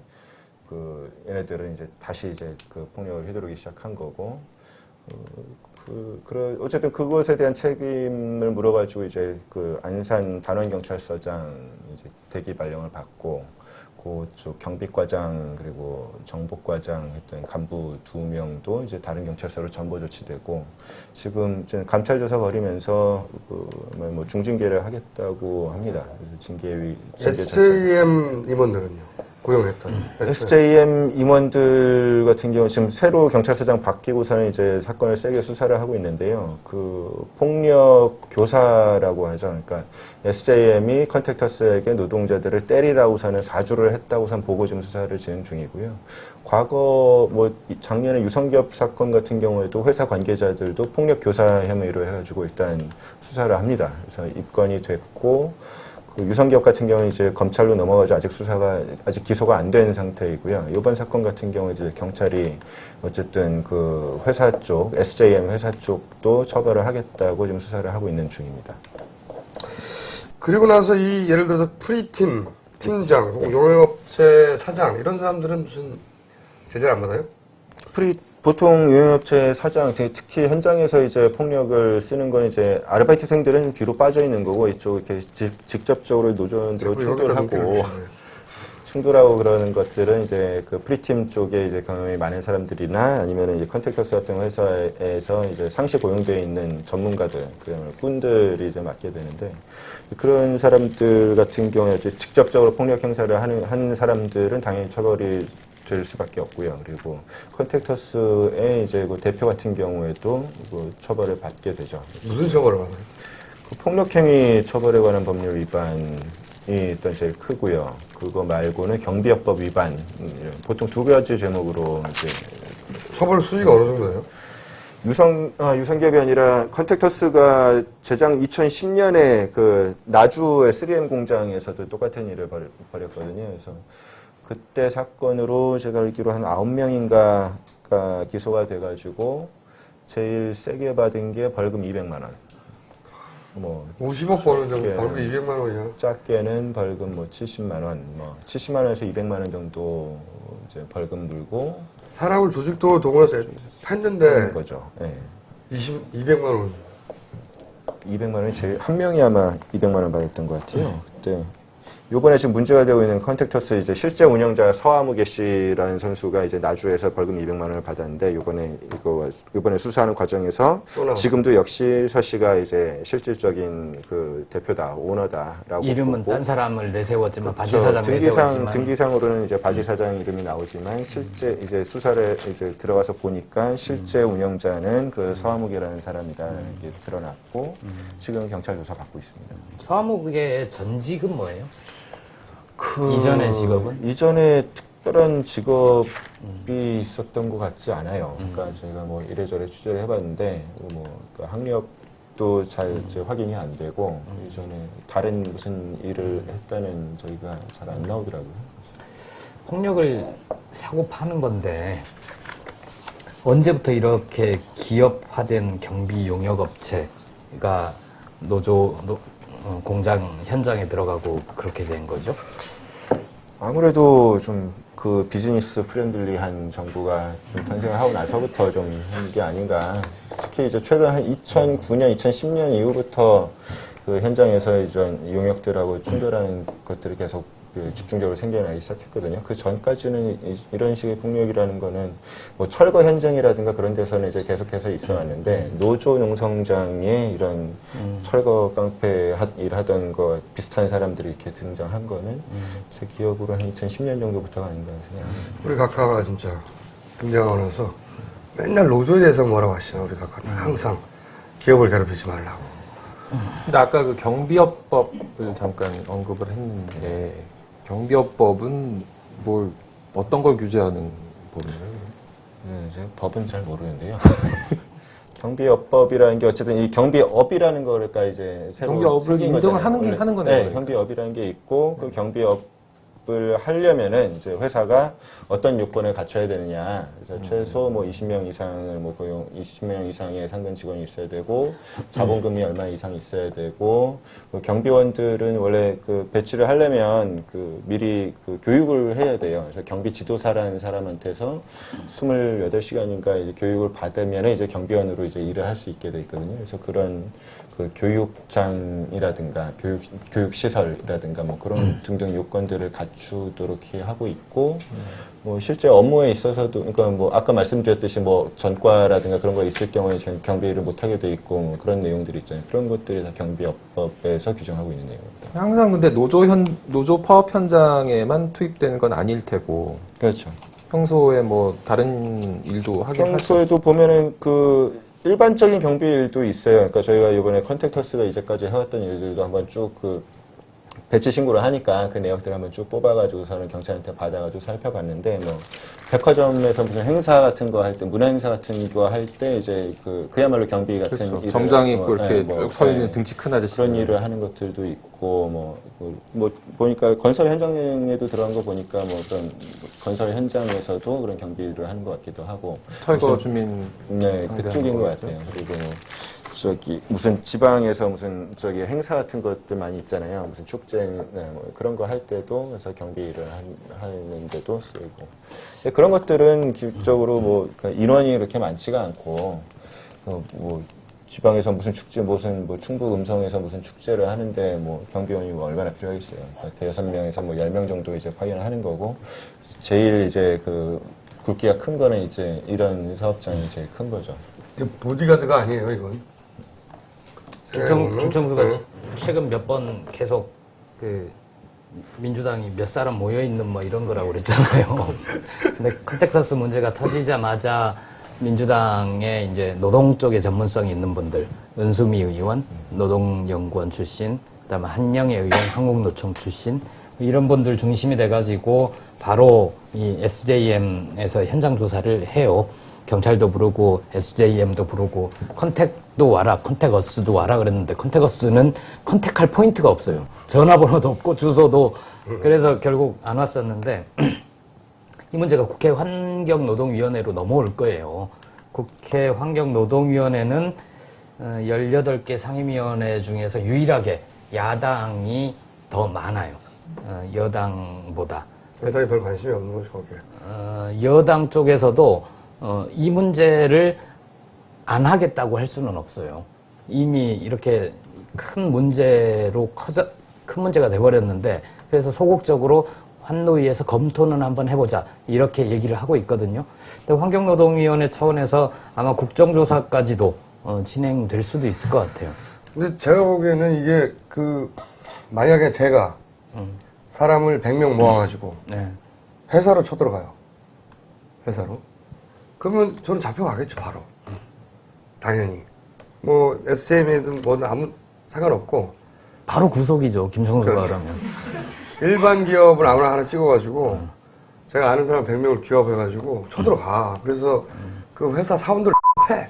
얘네들은 이제 다시 이제 폭력을 휘두르기 시작한 거고, 어쨌든 그것에 대한 책임을 물어가지고 이제 안산 단원경찰서장 이제 대기 발령을 받고, 그쪽 경비과장 그리고 정복과장 했던 간부 2명도 이제 다른 경찰서로 전보 조치되고, 지금 감찰 조사 벌이면서 중징계를 하겠다고 합니다. 징계 SJM 임원들은요? 고용했던. SJM 임원들 같은 경우 지금 새로 경찰서장 바뀌고서는 이제 사건을 세게 수사를 하고 있는데요. 폭력 교사라고 하죠. 그러니까 SJM이 컨택터스에게 노동자들을 때리라고서는 사주를 했다고선 보고 지금 수사를 진행 중이고요. 과거 작년에 유성기업 사건 같은 경우에도 회사 관계자들도 폭력 교사 혐의로 해가지고 일단 수사를 합니다. 그래서 입건이 됐고, 유성기업 같은 경우는 이제 검찰로 넘어가서 아직 기소가 안 된 상태이고요. 이번 사건 같은 경우 이제 경찰이 어쨌든 회사 쪽, SJM 회사 쪽도 처벌을 하겠다고 지금 수사를 하고 있는 중입니다. 그리고 나서 예를 들어서 프리팀 팀장, 혹은 용역업체 사장 이런 사람들은 무슨 제재를 안 받아요? 보통 용역업체 사장, 특히 현장에서 이제 폭력을 쓰는 건 이제 아르바이트생들은 좀 뒤로 빠져 있는 거고, 이쪽 이렇게 직접적으로 노조원들하고 충돌하고 그러는 것들은 이제 프리팀 쪽에 이제 경험이 많은 사람들이나 아니면 이제 컨택터스 같은 회사에서 이제 상시 고용되어 있는 전문가들, 그러면 꾼들이 이제 맡게 되는데, 그런 사람들 같은 경우에 이제 직접적으로 폭력 행사를 하는 사람들은 당연히 처벌이 될 수밖에 없고요. 그리고 컨택터스의 이제 대표 같은 경우에도 처벌을 받게 되죠. 무슨 처벌을 받아요? 폭력행위 처벌에 관한 법률 위반이 일단 제일 크고요. 그거 말고는 경비업법 위반, 보통 2가지 제목으로 이제 처벌 수위가 어느 정도예요? 유성기업이 아니라 컨택터스가 재작 2010년에 그 나주의 3M 공장에서도 똑같은 일을 벌였거든요. 그래서 그때 사건으로 제가 알기로 한 9명인가가 기소가 돼가지고 제일 세게 받은 게 벌금 200만 원. 뭐 50억 버는 정도 예. 벌금 200만 원이야. 작게는 벌금 뭐 70만 원, 뭐 70만 원에서 200만 원 정도 이제 벌금 물고 사람을 조직도 동원해서 하는 했는데 거죠. 예. 200만 원. 200만 원이 제일 한 명이 아마 200만 원 받았던 것 같아요. 그때 요번에 지금 문제가 되고 있는 컨택터스 이제 실제 운영자 서아무개 씨라는 선수가 이제 나주에서 벌금 200만 원을 받았는데 요번에 수사하는 과정에서 지금도 역시 서 씨가 이제 실질적인 그 대표다, 오너다라고 이름은 보고 딴 사람을 내세웠지만 바지 그렇죠. 사장 내세웠지만 등기상으로는 이제 바지 사장 이름이 나오지만 실제 이제 수사를 이제 들어가서 보니까 실제 운영자는 그 서아무개라는 사람이다 이게 드러났고 지금 경찰 조사 받고 있습니다. 서아무개의 전직은 뭐예요? 이전의 직업은? 이전에 특별한 직업이 있었던 것 같지 않아요. 그러니까 저희가 뭐 이래저래 취재를 해봤는데 뭐 그 학력도 잘 이제 확인이 안 되고 이전에 다른 무슨 일을 했다는 저희가 잘 안 나오더라고요. 폭력을 사고 파는 건데 언제부터 이렇게 기업화된 경비 용역 업체가 공장 현장에 들어가고 그렇게 된 거죠? 아무래도 좀 그 비즈니스 프렌들리한 정부가 좀 탄생을 하고 나서부터 좀 한 게 아닌가. 특히 이제 최근 한 2009년, 2010년 이후부터 그 현장에서 이런 용역들하고 충돌하는 것들이 계속 그 집중적으로 생겨나기 시작했거든요. 그 전까지는 이런 식의 폭력이라는 거는 뭐 철거 현장이라든가 그런 데서는 이제 계속해서 있어 왔는데 노조 농성장에 이런 철거 깡패 일하던 거 비슷한 사람들이 이렇게 등장한 거는 제 기억으로 한 2010년 정도부터가 아닌가 생각합니다. 우리 각하가 진짜 등장하고 나서 맨날 노조에 대해서 뭐라고 하시나 우리 각하는 항상 기업을 괴롭히지 말라고. 근데 아까 그 경비업법을 잠깐 언급을 했는데 경비업법은 어떤 걸 규제하는 법인가요? 네, 제가 법은 잘 모르는데요. 경비업법이라는 게 어쨌든 이 경비업이라는 거니까 이제 새로 경비업을 생긴 인정을 거잖아요. 하는 거네요. 네, 그러니까. 경비업이라는 게 있고 그 경비업을 하려면은 이제 회사가 어떤 요건을 갖춰야 되느냐. 그래서 최소 뭐 20명 이상을 뭐 고용, 20명 이상의 상근 직원이 있어야 되고 자본금이 얼마 이상 있어야 되고 그 경비원들은 원래 그 배치를 하려면 그 미리 그 교육을 해야 돼요. 그래서 경비 지도사라는 사람한테서 28시간인가 이제 교육을 받으면 이제 경비원으로 이제 일을 할 수 있게 돼 있거든요. 그래서 그런 그 교육장이라든가 교육시설이라든가 뭐 그런 등등 요건들을 갖추도록 하고 있고 뭐 실제 업무에 있어서도 그러니까 뭐 아까 말씀드렸듯이 뭐 전과라든가 그런 거 있을 경우에 경비를 못 하게 돼 있고 뭐 그런 내용들이 있잖아요. 그런 것들이 다 경비업법에서 규정하고 있는 내용입니다. 항상 근데 노조 파업 현장에만 투입되는 건 아닐 테고 그렇죠. 평소에 뭐 다른 일도 하긴 하죠. 평소에도 보면은 그 일반적인 경비 일도 있어요. 그러니까 저희가 이번에 컨택터스가 이제까지 해왔던 일들도 한번 쭉 그 배치 신고를 하니까 그 내역들을 한번 쭉 뽑아가지고서는 경찰한테 받아가지고 살펴봤는데 뭐 백화점에서 무슨 행사 같은 거 할 때 문화 행사 같은 거 할 때 이제 그야말로 경비 같은 그렇죠. 일을 정장 입고 이렇게 뭐, 쭉 서 있는 등치 큰 아저씨 그런 일을 하는 것들도 있고 뭐 보니까 건설 현장에도 들어간 거 보니까 뭐 그런 건설 현장에서도 그런 경비를 하는 것 같기도 하고 철거 주민 네 상대하는 그쪽인 것 거겠죠. 같아요. 그리고 뭐 저기 무슨 지방에서 무슨 저기 행사 같은 것들 많이 있잖아요. 무슨 축제 뭐 그런 거 할 때도 그래서 경비를 하는데도 쓰이고 그런 것들은 기본적으로 뭐 인원이 그렇게 많지가 않고 뭐 지방에서 무슨 축제 무슨 뭐 충북 음성에서 무슨 축제를 하는데 뭐 경비원이 뭐 얼마나 필요하겠어요. 대여섯 명에서 뭐 10명 정도 이제 파견을 하는 거고 제일 이제 그 굵기가 큰 거는 이제 이런 사업장이 제일 큰 거죠. 이게 보디가드가 아니에요 이건. 김청수가 최근 몇 번 계속 그 민주당이 몇 사람 모여 있는 뭐 이런 거라고 그랬잖아요. 근데 컨텍사스 문제가 터지자마자 민주당의 이제 노동 쪽에 전문성이 있는 분들, 은수미 의원, 노동연구원 출신, 그다음에 한영애 의원, 한국노총 출신 이런 분들 중심이 돼가지고 바로 이 SJM에서 현장 조사를 해요. 경찰도 부르고 SJM도 부르고 컨택도 와라, 컨택어스도 와라 그랬는데 컨택어스는 컨택할 포인트가 없어요. 전화번호도 없고 주소도. 그래서 결국 안 왔었는데 이 문제가 국회 환경노동위원회로 넘어올 거예요. 국회 환경노동위원회는 18개 상임위원회 중에서 유일하게 야당이 더 많아요. 여당보다. 여당이 별 관심이 없는 거죠, 거기에. 여당 쪽에서도 이 문제를 안 하겠다고 할 수는 없어요. 이미 이렇게 큰 문제로 큰 문제가 돼버렸는데 그래서 소극적으로 환노위에서 검토는 한번 해보자 이렇게 얘기를 하고 있거든요. 근데 환경노동위원회 차원에서 아마 국정조사까지도 진행될 수도 있을 것 같아요. 근데 제가 보기에는 이게 만약에 제가 사람을 100명 모아가지고 네. 회사로 쳐들어가요. 회사로. 그러면 저는 잡혀가겠죠, 바로. 당연히. 뭐, SJM이든 뭐든 아무 상관없고. 바로 구속이죠. 김성수가 그러니까. 그러면. 일반 기업을 아무나 하나 찍어가지고 제가 아는 사람 100명을 기업해가지고 쳐들어가. 그래서 그 회사 사원들 패.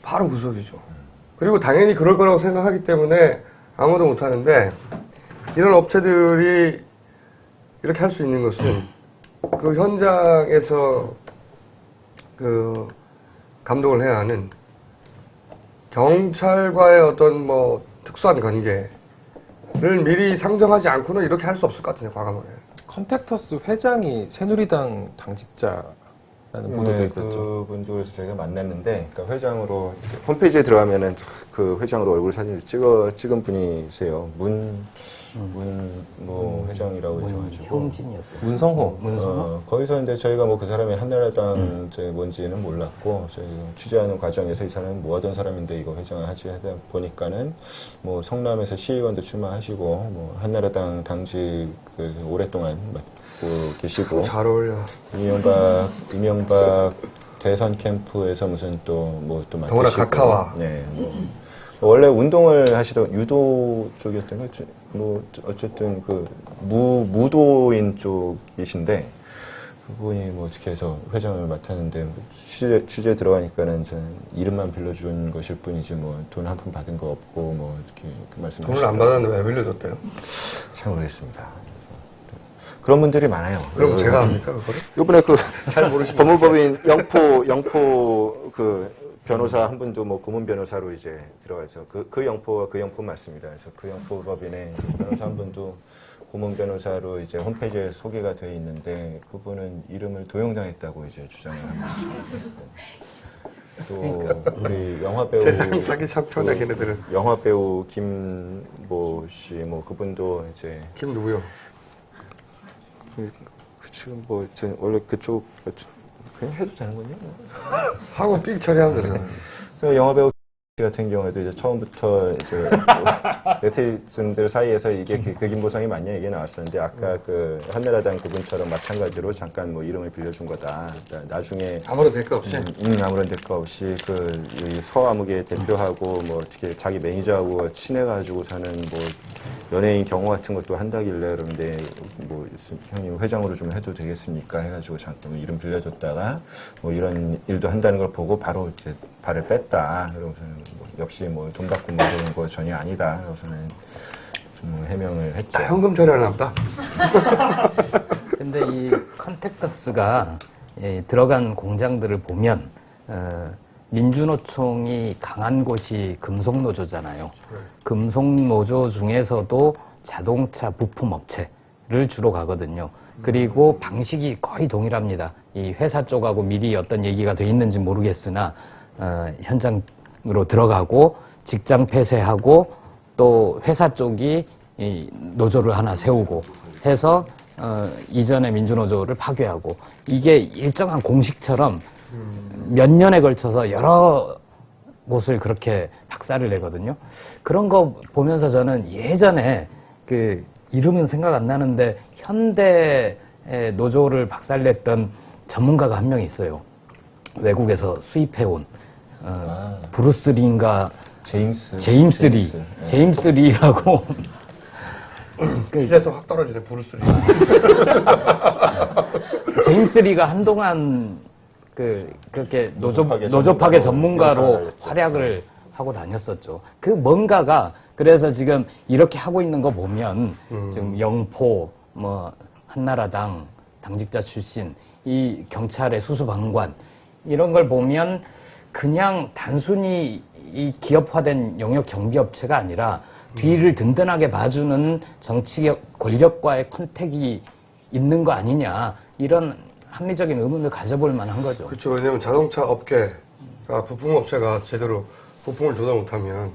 바로 구속이죠. 그리고 당연히 그럴 거라고 생각하기 때문에 아무도 못하는데 이런 업체들이 이렇게 할 수 있는 것은 그 현장에서 감독을 해야 하는 경찰과의 어떤 뭐 특수한 관계를 미리 상정하지 않고는 이렇게 할 수 없을 것 같은데, 과감하게. 컨택터스 회장이 새누리당 당직자라는 보도도 있었죠. 그분 쪽에서 저희가 만났는데, 그러니까 회장으로 이제 홈페이지에 들어가면은 그 회장으로 얼굴 사진을 찍은 분이세요. 회장이라고 해가지고. 형진이었죠. 문성호. 거기서 이제 저희가 뭐 그 사람이 한나라당 뭔지는 몰랐고, 저희 취재하는 과정에서 이 사람은 뭐 하던 사람인데 이거 회장을 하지 하다 보니까는 뭐 성남에서 시의원도 출마하시고, 뭐 한나라당 당직 오랫동안 맡고 계시고. 잘 어울려. 이명박 대선 캠프에서 무슨 또 맡으시고. 더구나 카카와. 네. 원래 운동을 하시던 유도 쪽이었던 거죠. 뭐 어쨌든 무도인 쪽이신데 그분이 뭐 어떻게 해서 회장을 맡았는데 취재 들어가니까는 저는 이름만 빌려준 것일 뿐이지 뭐 돈 한 푼 받은 거 없고 뭐 이렇게 그 말씀하시더라고요. 돈을 안 받았는데 왜 빌려줬대요? 잘 모르겠습니다. 그런 분들이 많아요. 그럼 제가 합니까, 그거를? 이번에 잘 모르시는 법무법인 영포 변호사 한 분도 뭐 고문 변호사로 이제 들어가서 그 영포가 그 영포 맞습니다. 그래서 그 영포 법인에 변호사 한 분도 고문 변호사로 이제 홈페이지에 소개가 되어 있는데 그분은 이름을 도용당했다고 이제 주장을 합니다. 또 우리 영화 배우 세상 사기 참 편해, 걔네들은. 영화 배우 김모 씨 뭐 그분도 이제 김 누구요? 지금 뭐 원래 그쪽 그냥 해도 되는군요. 하고 삑 처리하면 되잖아요. 그래서 영화배우 같은 경우에도 이제 처음부터 이제 네티즌들 사이에서 이게 그 김보성이 맞냐 이게 나왔었는데 아까 그 한나라당 그분처럼 마찬가지로 잠깐 뭐 이름을 빌려준 거다. 나중에 아무런 대가 없이. 아무런 대가 없이 이 서아무개 대표하고 뭐 어떻게 자기 매니저하고 친해가지고 사는 뭐 연예인 경호 같은 것도 한다길래 그런데 뭐 형님 회장으로 좀 해도 되겠습니까 해가지고 잠깐 이름 빌려줬다가 뭐 이런 일도 한다는 걸 보고 바로 이제 발을 뺐다. 그러고서는 뭐 역시 뭐 돈 받고 뭐 그런 거 전혀 아니다. 그러고서는 좀 해명을 했죠. 나 현금 처리하나 보다. 근데 이 컨택터스가 들어간 공장들을 보면 민주노총이 강한 곳이 금속노조잖아요. 금속노조 중에서도 자동차 부품 업체를 주로 가거든요. 그리고 방식이 거의 동일합니다. 이 회사 쪽하고 미리 어떤 얘기가 돼 있는지 모르겠으나 현장으로 들어가고 직장 폐쇄하고 또 회사 쪽이 이 노조를 하나 세우고 해서 이전의 민주노조를 파괴하고 이게 일정한 공식처럼 몇 년에 걸쳐서 여러 곳을 그렇게 박살을 내거든요. 그런 거 보면서 저는 예전에 그 이름은 생각 안 나는데 현대 노조를 박살냈던 전문가가 한 명 있어요. 외국에서 수입해온 브루스 리인가 제임스 리라고 실에서 확 떨어지네, 브루스 리. 제임스 리가 한동안 그렇게 노조파계 노조파계 전문가로 전문가로 역사를 활약을 하고 다녔었죠. 그 뭔가가 그래서 지금 이렇게 하고 있는 거 보면 지금 영포, 뭐 한나라당 당직자 출신, 이 경찰의 수수방관 이런 걸 보면 그냥 단순히 이 기업화된 영역 경비업체가 아니라 뒤를 든든하게 봐주는 정치 권력과의 컨택이 있는 거 아니냐 이런 합리적인 의문을 가져볼 만한 거죠. 그렇죠. 왜냐면 자동차 업계가 부품업체가 제대로 부품을 조달 못하면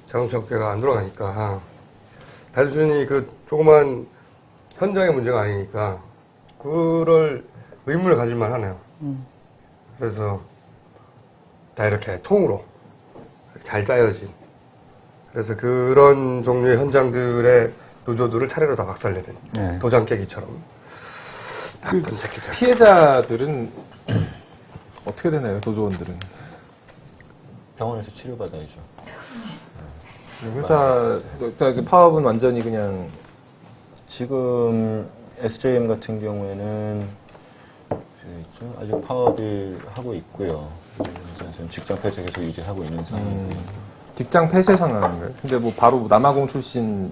자동차 업계가 안 돌아가니까 단순히 그 조그만 현장의 문제가 아니니까 그럴 의문을 가질만 하네요. 그래서 다 이렇게 통으로 잘 짜여진 그래서 그런 종류의 현장들의 노조들을 차례로 다 박살내는 네. 도장 깨기처럼 나쁜 새끼들. 피해자들은 어떻게 되나요, 도조원들은? 병원에서 치료받아야죠. 회사 파업은 완전히 그냥 지금 SJM 같은 경우에는 아직 파업을 하고 있고요. 그래서 직장 폐쇄 계속 유지하고 있는 상황이고요. 직장 폐쇄 상황인가요? 근데 뭐 바로 남아공 출신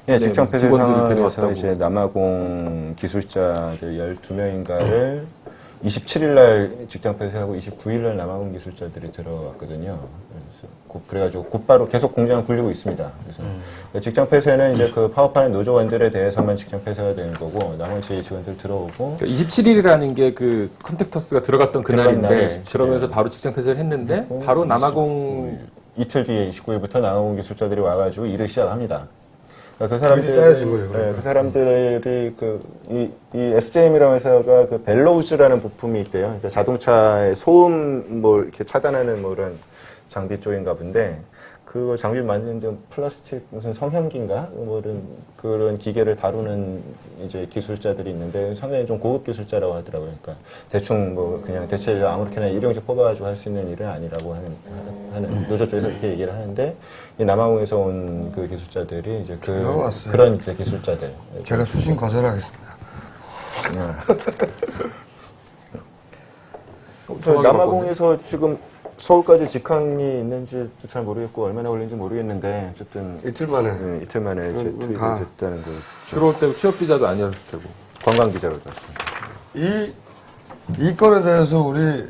예, 직장 폐쇄 직원들을 상황에서 데려왔다고. 이제 남아공 기술자들 12명인가를 27일 날 직장 폐쇄하고 29일 날 남아공 기술자들이 들어왔거든요. 그래가지고 곧바로 계속 공장을 굴리고 있습니다. 그래서 직장 폐쇄는 이제 그 파업하는 노조원들에 대해서만 직장 폐쇄가 되는 거고 나머지 직원들 들어오고 그러니까 27일이라는 게 그 컨택터스가 들어갔던 들어간 날이 그날인데 27일. 그러면서 바로 직장 폐쇄를 했는데 바로 남아공 이틀 뒤에 29일부터 남아공 기술자들이 와가지고 일을 시작합니다. 그러니까 그 일이 짜여진 거죠, 사람들이, 그 사람들이 이 SJM이라는 회사가 그 벨로우즈라는 부품이 있대요. 그러니까 자동차의 소음 뭐 이렇게 차단하는 뭐 이런 장비 쪽인가 본데 그 장비 만드는데 플라스틱 무슨 성형기인가 뭐 그런 기계를 다루는 이제 기술자들이 있는데 상당히 좀 고급 기술자라고 하더라고요. 그러니까 대충 뭐 그냥 대체 아무렇게나 일용직 뽑아가지고 할 수 있는 일은 아니라고 하는 노조 쪽에서 이렇게 얘기를 하는데 이 남아공에서 온 그 기술자들이 이제 들어왔어요. 그런 이제 기술자들 제가 수신 거절하겠습니다. 남아공에서 지금 서울까지 직항이 있는지 잘 모르겠고 얼마나 걸리는지 모르겠는데 어쨌든 이틀 만에 이틀 만에 이제 다 투입이 됐다는 거 들어올 때 취업 비자도 아니었을 테고. 관광 비자로 갔습니다. 이 건에 대해서 우리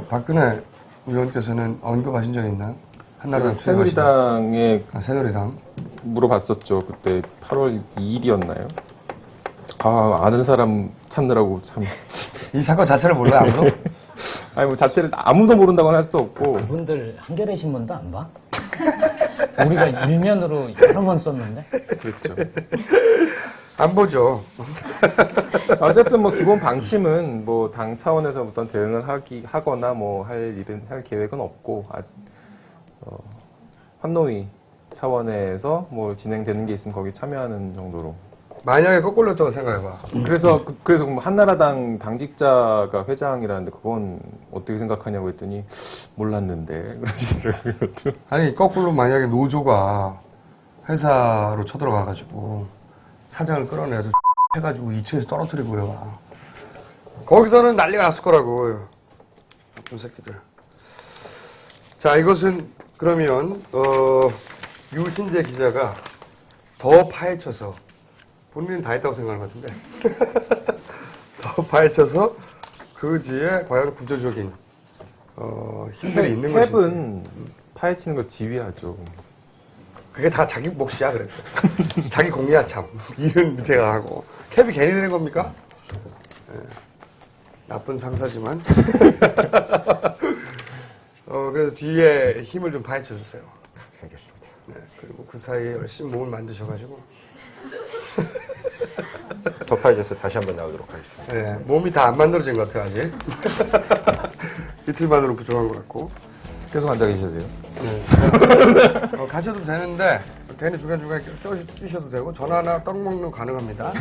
박근혜 의원께서는 언급하신 적 있나요? 한나라당 투쟁하시는 새누리당에 새누리당. 물어봤었죠. 그때 8월 2일이었나요? 아는 사람 찾느라고 참. 이 사건 자체를 몰라요, 아무도? 아니 뭐 자체를 아무도 모른다고는 할 수 없고. 그분들 한겨레 신문도 안 봐? 우리가 일면으로 여러 번 썼는데. 그랬죠. 안 보죠. 어쨌든 뭐 기본 방침은 뭐 당 차원에서 어떤 대응을 하거나 뭐 할 계획은 없고 환노위 차원에서 뭐 진행되는 게 있으면 거기 참여하는 정도로. 만약에 거꾸로 했다고 생각해봐. 그래서 뭐 한나라당 당직자가 회장이라는데 그건 어떻게 생각하냐고 했더니 몰랐는데 그러시더라고요. 아니, 거꾸로 만약에 노조가 회사로 쳐들어가가지고 사장을 끌어내서 해가지고 2층에서 떨어뜨리고 그래봐. 거기서는 난리가 났을 거라고. 나쁜 새끼들. 자, 이것은 그러면 유신재 기자가 더 파헤쳐서 본인은 다 했다고 생각하는 것 같은데 더 파헤쳐서 그 뒤에 과연 구조적인 힘들이 있는 것인지. 캡은 파헤치는 걸 지휘하죠. 그게 다 자기 몫이야, 그래. 자기 공이야, 참. 일은 밑에 가고. 캡이 괜히 되는 겁니까? 네. 나쁜 상사지만. 그래서 뒤에 힘을 좀 파헤쳐 주세요. 알겠습니다. 네. 그리고 그 사이에 열심히 몸을 만드셔가지고. 더 파헤쳐서 다시 한번 나오도록 하겠습니다. 네. 몸이 다 안 만들어진 것 같아요, 아직. 이틀만으로 부족한 것 같고. 계속 앉아 계셔도 돼요. 네. 가셔도 되는데 괜히 중간중간에 끼셔도 되고 전화나 떡 먹는 거 가능합니다.